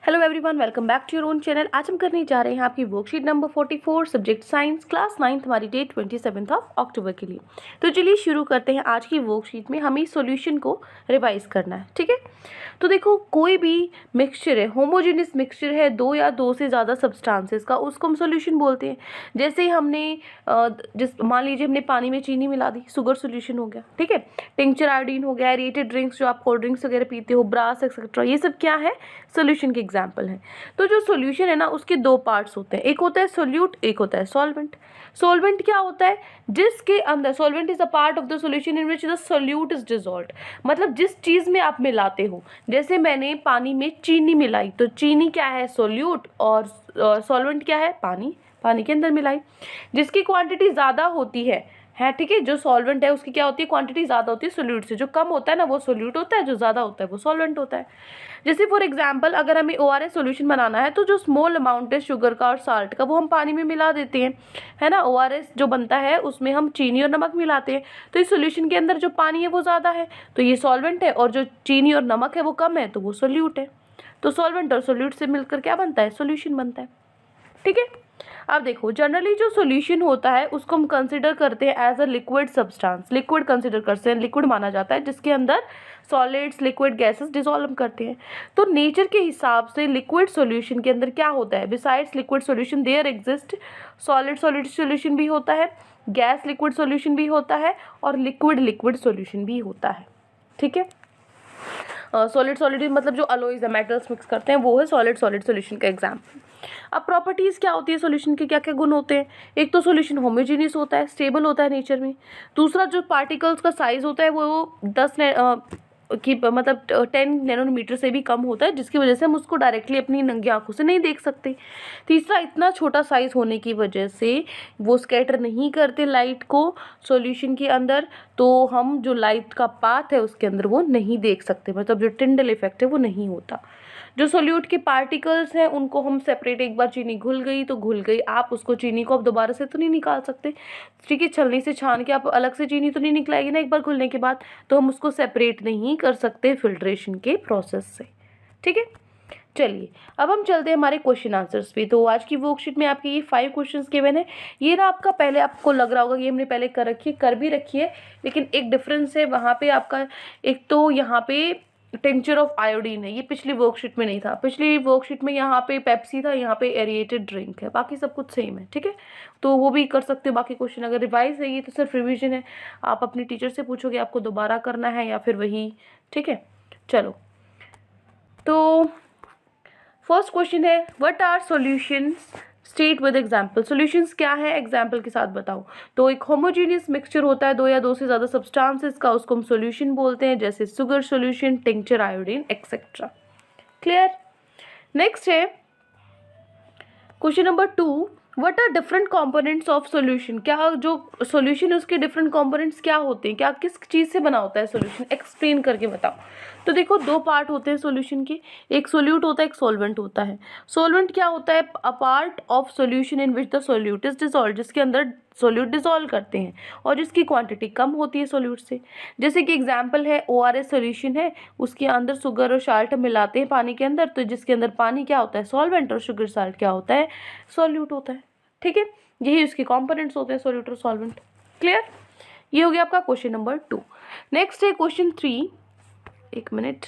Hello everyone, welcome back to your own channel. आज हम करने जा रहे हैं आपकी worksheet number 44 subject science class 9 हमारी डेट 27 अक्टूबर के लिए। तो चलिए शुरू करते हैं। आज की वर्कशीट में हमें सॉल्यूशन को रिवाइज करना है, ठीक है। तो देखो, कोई भी मिक्सचर है, होमोजेनियस मिक्सचर है, दो या दो से ज़्यादा सब्सटेंसेस का, उसको हम सॉल्यूशन बोलते हैं। जैसे ही हमने मान लीजिए हमने पानी में चीनी मिला दी, शुगर सॉल्यूशन हो गया, ठीक है। टिंक्चर आयोडीन हो गया, एरेटेड ड्रिंक्स जो आप कोल्ड ड्रिंक्स वगैरह पीते हो, ब्रास एक्सेट्रा, ये सब क्या है, सॉल्यूशन के एग्जाम्पल है। तो जो सॉल्यूशन है ना, उसके दो पार्ट्स होते हैं, एक होता है सोल्यूट, एक होता है सॉल्वेंट। सॉल्वेंट क्या होता है, जिसके अंदर solvent is a part of the solution in which the solute is dissolved. मतलब जिस चीज में आप मिलाते हो, जैसे मैंने पानी में चीनी मिलाई तो चीनी क्या है, सोल्यूट, और सॉल्वेंट क्या है, पानी, पानी के अंदर मिलाई। जिसकी क्वांटिटी ज़्यादा होती है, ठीक है। जो सॉल्वेंट है उसकी क्या होती है, क्वांटिटी ज़्यादा होती है सोल्यूट से। जो कम होता है ना वो सोल्यूट होता है, जो ज़्यादा होता है वो सॉल्वेंट होता है। जैसे फॉर एग्जांपल, अगर हमें ORS सॉल्यूशन बनाना है तो जो स्मॉल अमाउंट है शुगर का और साल्ट का, वो हम पानी में मिला देते हैं, है ना। ORS जो बनता है उसमें हम चीनी और नमक मिलाते हैं। तो इस सॉल्यूशन के अंदर जो पानी है वो ज़्यादा है तो ये सॉल्वेंट है, और जो चीनी और नमक है वो कम है तो वो सोल्यूट है। तो सॉल्वेंट और सोल्यूट से मिलकर क्या बनता है, सॉल्यूशन बनता है, ठीक है। अब देखो, जनरली जो सॉल्यूशन होता है उसको हम कंसिडर करते हैं as a liquid substance. Liquid consider करते हैं, लिक्विड माना जाता है, जिसके अंदर सॉलिड्स, लिक्विड, गैसेस डिसॉल्व करते हैं। तो नेचर के हिसाब से लिक्विड सॉल्यूशन के अंदर क्या होता है, besides liquid solution there exist solid solid solution भी होता है, गैस लिक्विड सॉल्यूशन भी होता है, और लिक्विड लिक्विड सॉल्यूशन भी होता है, ठीक है। सॉलिड सॉलिड मतलब जो अलॉयज है, मेटल्स मिक्स करते हैं, वो है सॉलिड सॉलिड सॉल्यूशन का एग्जाम्पल। अब प्रॉपर्टीज़ क्या होती है सॉल्यूशन के, क्या क्या गुण होते हैं। एक तो सॉल्यूशन होमोजेनियस होता है, स्टेबल होता है नेचर में। दूसरा, जो पार्टिकल्स का साइज होता है वो 10 नैनोमीटर से भी कम होता है, जिसकी वजह से हम उसको डायरेक्टली अपनी नंगी आंखों से नहीं देख सकते। तीसरा, इतना छोटा साइज होने की वजह से वो स्कैटर नहीं करते लाइट को सॉल्यूशन के अंदर, तो हम जो लाइट का पाथ है उसके अंदर वो नहीं देख सकते, मतलब जो टिंडल इफेक्ट है वो नहीं होता। जो सोल्यूट के पार्टिकल्स हैं उनको हम सेपरेट, एक बार चीनी घुल गई तो घुल गई, आप उसको चीनी को अब दोबारा से तो नहीं निकाल सकते, ठीक है। छलनी से छान के आप अलग से चीनी तो नहीं निकलाएगी ना एक बार घुलने के बाद, तो हम उसको सेपरेट नहीं कर सकते फिल्ट्रेशन के प्रोसेस से, ठीक है। चलिए अब हम चलते हैं हमारे क्वेश्चन आंसर्स पे। तो आज की वर्कशीट में आपके ये 5 क्वेश्चंस गिवन है। ये ना आपका, पहले आपको लग रहा होगा कि हमने पहले कर भी रखी है, लेकिन एक डिफरेंस है वहाँ पे आपका। एक तो यहाँ पे टिंचर ऑफ आयोडीन है, ये पिछली वर्कशीट में नहीं था। पिछली वर्कशीट में यहाँ पे पेप्सी था, यहाँ पे एरिएटेड ड्रिंक है, बाकी सब कुछ सेम है, ठीक है। तो वो भी कर सकते हो बाकी क्वेश्चन। अगर रिवाइज है ये तो सिर्फ रिविजन है, आप अपने टीचर से पूछोगे आपको दोबारा करना है या फिर वही, ठीक है। चलो, तो फर्स्ट क्वेश्चन है, what are solutions, state with example. Solutions क्या है, एग्जाम्पल के साथ बताओ। तो एक होमोजेनियस मिक्सचर होता है दो या दो से ज़्यादा सब्सटेंसेस का, उसको हम सॉल्यूशन बोलते हैं, जैसे sugar solution, tincture iodine etcetera. Clear. Next है question number 2, what are different components of solution. क्या जो सॉल्यूशन है उसके डिफरेंट कंपोनेंट्स क्या होते हैं, क्या किस चीज़ से बना होता है सॉल्यूशन, एक्सप्लेन करके बताओ। तो देखो, दो पार्ट होते हैं सॉल्यूशन के, एक सोल्यूट होता है, एक सॉल्वेंट होता है। सॉल्वेंट क्या होता है, a part of solution in which the solute is dissolved, जिसके अंदर सॉल्यूट डिसॉल्व करते हैं और जिसकी क्वांटिटी कम होती है सॉल्यूट से। जैसे कि एग्जांपल है ORS सॉल्यूशन है, उसके अंदर शुगर और साल्ट मिलाते हैं पानी के अंदर, तो जिसके अंदर पानी क्या होता है, सॉल्वेंट, और शुगर साल्ट क्या होता है, सॉल्यूट होता है, ठीक है। यही उसके कंपोनेंट्स होते हैं, सॉल्यूट और सॉल्वेंट। क्लियर। ये हो गया आपका क्वेश्चन नंबर 2। नेक्स्ट है क्वेश्चन 3, एक मिनट।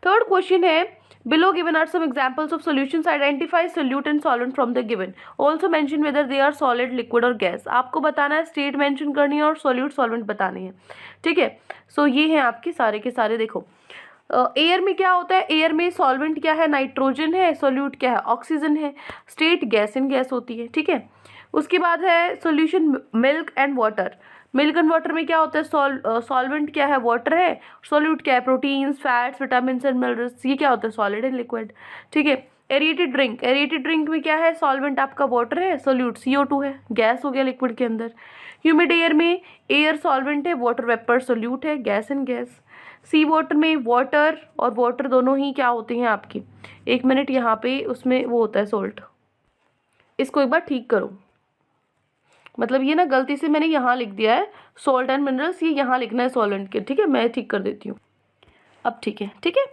थर्ड क्वेश्चन है, below given are some examples of solutions, identify solute and solvent from the given, also mention whether they are solid, liquid और gas। आपको बताना है, स्टेट मेंशन करनी है और सॉल्यूट सॉल्वेंट बताने हैं, ठीक है। सो ये हैं आपके सारे के सारे। देखो, एयर में क्या होता है, एयर में सॉल्वेंट क्या है, नाइट्रोजन है, सॉल्यूट क्या है, ऑक्सीजन है। स्टेट गैस इन गैस होती है, ठीक है। उसके बाद है solution milk and water. Milk and water में क्या होता है, सॉल्वेंट क्या है, वाटर है, सॉल्यूट क्या है, proteins, fats, vitamins and minerals. ये क्या होता है, सॉलिड एंड लिक्विड, ठीक है। एरिएटेड ड्रिंक, एरिएटेड ड्रिंक में क्या है, सॉल्वेंट आपका वाटर है, सॉल्यूट CO2 है, गैस हो गया लिक्विड के अंदर। ह्यूमिड एयर में एयर सॉल्वेंट है, वाटर वेपर सॉल्यूट है, gas and gas. Sea water में वाटर और वाटर दोनों ही क्या होते हैं आपकी, एक मिनट, यहाँ पे उसमें वो होता है सोल्ट। इसको एक बार ठीक करो, मतलब ये ना गलती से मैंने यहाँ लिख दिया है सॉल्ट एंड मिनरल्स, ये यहाँ लिखना है सॉल्वेंट के, ठीक है। मैं ठीक कर देती हूँ अब, ठीक है, ठीक है।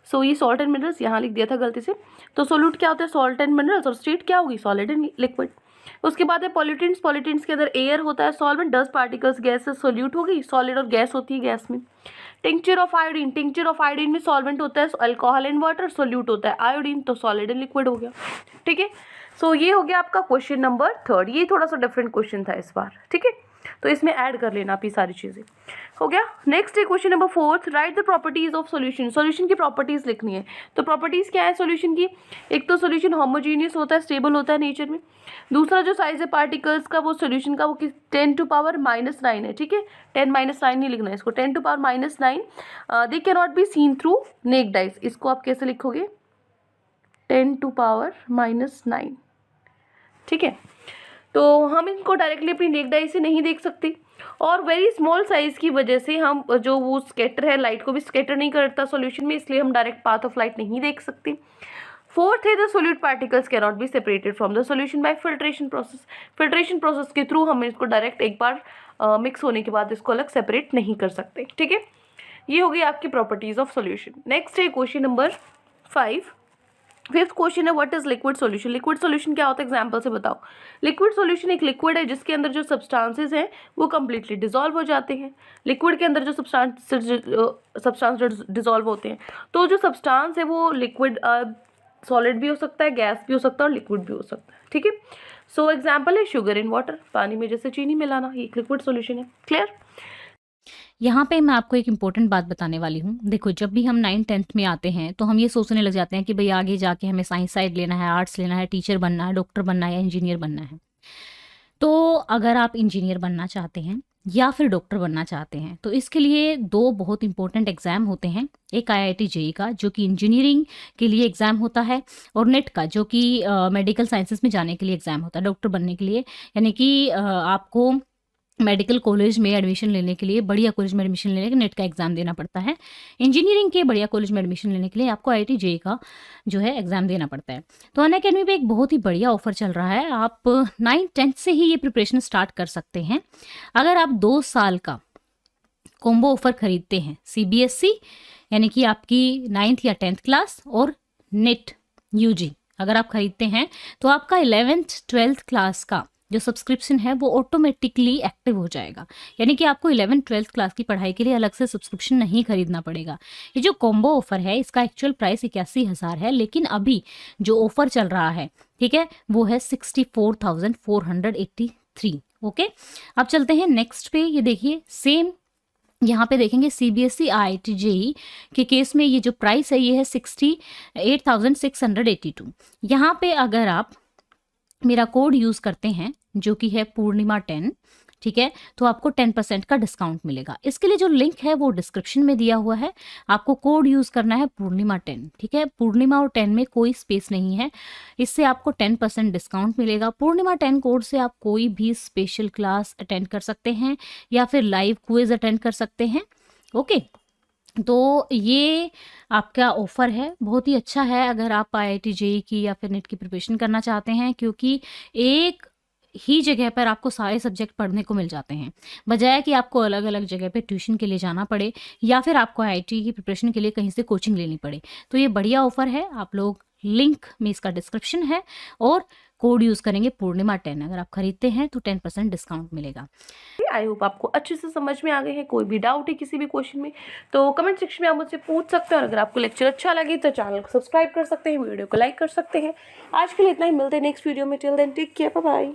सो ये सॉल्ट एंड मिनरल्स यहाँ लिख दिया था गलती से। तो सोल्यूट क्या होता है, सॉल्ट एंड मिनरल्स, और स्टेट क्या होगी, सॉलिड एंड लिक्विड। उसके बाद है पॉल्यूटेंट्स, पॉल्यूटेंट्स के अंदर एयर होता है, solvent, dust particles, gases, solute हो गई, सॉलिड और गैस होती है गैस में। Tincture of iodine, tincture of iodine में सॉल्वेंट होता है अल्कोहल एंड वाटर, सोल्यूट होता है आयोडीन, तो सॉलिड एंड लिक्विड हो गया। ठीक है, सो ये हो गया आपका क्वेश्चन नंबर 3। ये थोड़ा सा डिफरेंट क्वेश्चन था इस बार। ठीक है, तो इसमें ऐड कर लेना आप ये सारी चीज़ें। हो गया। नेक्स्ट है question number 4, right the properties of solution. Solution की प्रॉपर्टीज लिखनी है। तो प्रॉपर्टीज क्या है सॉल्यूशन की, एक तो सॉल्यूशन होमोजीनियस होता है, स्टेबल होता है नेचर में। दूसरा जो साइज है पार्टिकल्स का वो सॉल्यूशन का वो 10⁻⁹ है। ठीक है, 10⁻⁹ नहीं लिखना है इसको, 10⁻⁹। They can not be seen through necked eyes. इसको आप कैसे लिखोगे, 10⁻⁹। ठीक है, तो हम इनको डायरेक्टली अपनी नेक्ड आई से नहीं देख सकते, और वेरी स्मॉल साइज की वजह से हम जो वो स्कैटर है, लाइट को भी स्कैटर नहीं करता सॉल्यूशन में, इसलिए हम डायरेक्ट पाथ ऑफ लाइट नहीं देख सकते। फोर्थ है the solute particles can not be separated from the solution bye filtration process. Filtration process के थ्रू हम इसको डायरेक्ट एक बार मिक्स होने के बाद इसको अलग सेपरेट नहीं कर सकते। ठीक है, ये हो गई आपकी प्रॉपर्टीज ऑफ सॉल्यूशन। नेक्स्ट है क्वेश्चन नंबर 5। फिफ्थ क्वेश्चन है what is liquid solution. Liquid solution क्या होता है, एग्जांपल से बताओ। लिक्विड सॉल्यूशन एक लिक्विड है जिसके अंदर जो सब्सटेंसेस हैं वो कम्प्लीटली डिसॉल्व हो जाते हैं। लिक्विड के अंदर जो सब्सटेंस डिसॉल्व होते हैं, तो जो सब्सटेंस है वो लिक्विड सॉलिड भी हो सकता है, गैस भी हो सकता है और लिक्विड भी हो सकता है। ठीक है, सो एग्जाम्पल है शुगर इन वाटर, पानी में जैसे चीनी मिलाना, ये एक लिक्विड सॉल्यूशन है। क्लियर। यहाँ पे मैं आपको एक इम्पोर्टेंट बात बताने वाली हूँ। देखो, जब भी हम 9th-10th में आते हैं तो हम ये सोचने लग जाते हैं कि भाई आगे जाके हमें साइंस साइड लेना है, आर्ट्स लेना है, टीचर बनना है, डॉक्टर बनना है या इंजीनियर बनना है। तो अगर आप इंजीनियर बनना चाहते हैं या फिर डॉक्टर बनना चाहते हैं तो इसके लिए 2 बहुत इंपॉर्टेंट एग्ज़ाम होते हैं। एक IIT JEE का जो कि इंजीनियरिंग के लिए एग्ज़ाम होता है, और नेट का जो कि मेडिकल साइंसेस में जाने के लिए एग्ज़ाम होता है, डॉक्टर बनने के लिए। यानी कि आपको मेडिकल कॉलेज में एडमिशन लेने के लिए, बढ़िया कॉलेज में एडमिशन लेने के लिए नेट का एग्ज़ाम देना पड़ता है। इंजीनियरिंग के बढ़िया कॉलेज में एडमिशन लेने के लिए आपको IIT JEE का जो है एग्ज़ाम देना पड़ता है। तो अनअकैडमी पे एक बहुत ही बढ़िया ऑफर चल रहा है। आप 9th-10th से ही ये प्रिपरेशन स्टार्ट कर सकते हैं। अगर आप 2 साल का कॉम्बो ऑफर खरीदते हैं, CBSE यानी कि आपकी 9th या 10th क्लास और नेट UG अगर आप खरीदते हैं तो आपका 11th 12th क्लास का जो सब्सक्रिप्शन है वो ऑटोमेटिकली एक्टिव हो जाएगा। यानी कि आपको 11th 12th क्लास की पढ़ाई के लिए अलग से सब्सक्रिप्शन नहीं खरीदना पड़ेगा। ये जो कॉम्बो ऑफर है इसका एक्चुअल प्राइस 81,000 है, लेकिन अभी जो ऑफर चल रहा है, ठीक है, वो है 64,483। ओके, अब चलते हैं नेक्स्ट पे। ये देखिए, सेम यहाँ पे देखेंगे CBSE IIT JEE के केस में ये जो प्राइस है ये है 68,682। यहाँ पे अगर आप मेरा कोड यूज़ करते हैं जो कि है पूर्णिमा 10, ठीक है, तो आपको 10% का डिस्काउंट मिलेगा। इसके लिए जो लिंक है वो डिस्क्रिप्शन में दिया हुआ है। आपको कोड यूज़ करना है पूर्णिमा 10, ठीक है, पूर्णिमा और 10 में कोई स्पेस नहीं है। इससे आपको 10% डिस्काउंट मिलेगा। पूर्णिमा 10 कोड से आप कोई भी स्पेशल क्लास अटेंड कर सकते हैं या फिर लाइव क्विज अटेंड कर सकते हैं। ओके, तो ये आपका ऑफ़र है, बहुत ही अच्छा है अगर आप IIT JEE की या फिर नेट की प्रिपरेशन करना चाहते हैं, क्योंकि एक ही जगह पर आपको सारे सब्जेक्ट पढ़ने को मिल जाते हैं, बजाय कि आपको अलग अलग जगह पे ट्यूशन के लिए जाना पड़े या फिर आपको IIT की प्रिपरेशन के लिए कहीं से कोचिंग लेनी पड़े। तो ये बढ़िया ऑफ़र है। आप लोग, लिंक में इसका डिस्क्रिप्शन है, और कोड यूज़ करेंगे पूर्णिमा 10। अगर आप खरीदते हैं तो 10% डिस्काउंट मिलेगा। आई होप आपको अच्छे से समझ में आ गए हैं। कोई भी डाउट है किसी भी क्वेश्चन में तो कमेंट सेक्शन में आप मुझसे पूछ सकते हैं, और अगर आपको लेक्चर अच्छा लगे तो चैनल को सब्सक्राइब कर सकते हैं, वीडियो को लाइक कर सकते हैं। आज के लिए इतना ही, मिलते हैं नेक्स्ट वीडियो में। Till then take care, bye bye.